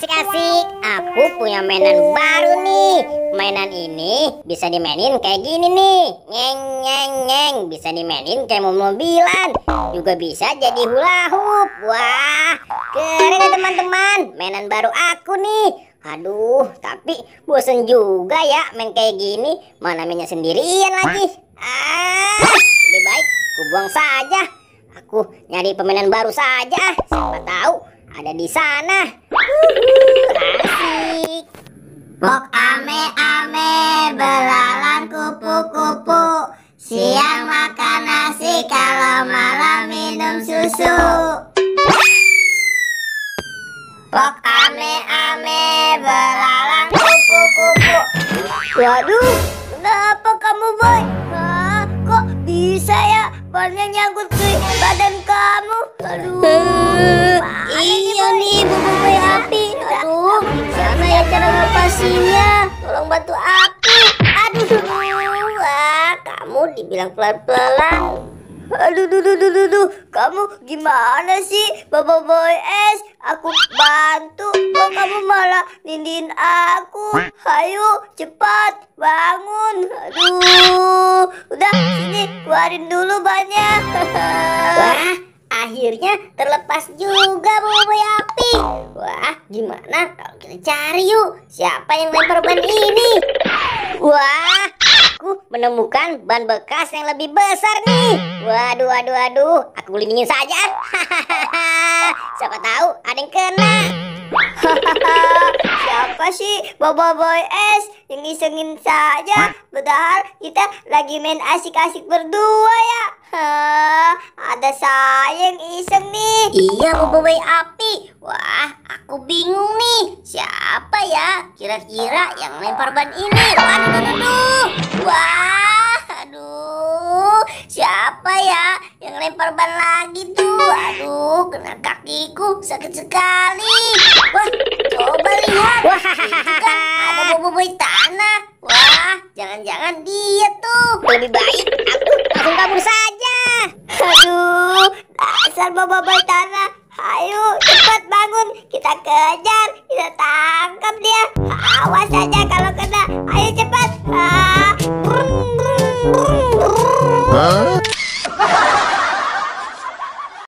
asik-asik. Aku punya mainan baru nih. Mainan ini bisa dimainin kayak gini nih. Ngeng ngeng ngeng. Bisa dimainin kayak mobil-mobilan. Juga bisa jadi hula hoop. Wah, keren ya teman-teman. Mainan baru aku nih. Aduh, tapi bosen juga ya main kayak gini. Mana mainnya sendirian lagi. Lebih baik aku buang saja. Aku nyari permainan baru saja. Siapa tahu ada di sana. Asik. Pok ame-ame, belalang kupu-kupu. Siang makan nasi, kalau malam minum susu. Pok ame-ame, belalang kupu-kupu. Waduh, kenapa kamu, Boy? Kok bisa ya bannya nyangkut ke badan kamu? Aduh, Iya nih, Boy api. aduh, gimana ya cara ngelepasinnya? Tolong bantu aku. Aduh, wah, kamu dibilang pelan-pelan. Aduh, kamu gimana sih, Bapak Boy S? Aku bantu, kok kamu malah nindiin aku? Ayo, cepat bangun. Aduh, udah sini keluarin dulu banyak. Wah, akhirnya terlepas juga Bapak Boy Api. Wah, gimana kalau kita cari yuk siapa yang lempar ban ini? Wah, aku menemukan ban bekas yang lebih besar nih. Waduh, aku lindungin saja. Siapa tahu ada yang kena. Siapa sih Bapak Boy S yang isengin saja? Padahal kita lagi main asik-asik berdua ya. Ada saya yang iseng nih. Iya, Bapak Boy Api. Wah, aku bingung nih. Siapa ya kira-kira yang lempar ban ini? Waduh. Wah, aduh. Siapa ya yang lempar ban lagi tuh? Aduh, kena kakiku sakit sekali. Wah, coba lihat. Wah, itu kan ada Bapak Boy Tanah. Wah, jangan-jangan dia tuh. Lebih baik aku langsung kabur saja. Aduh, dasar Bapak Boy Tanah. Ayo cepat bangun, kita kejar, kita tangkap dia. Awas saja kalau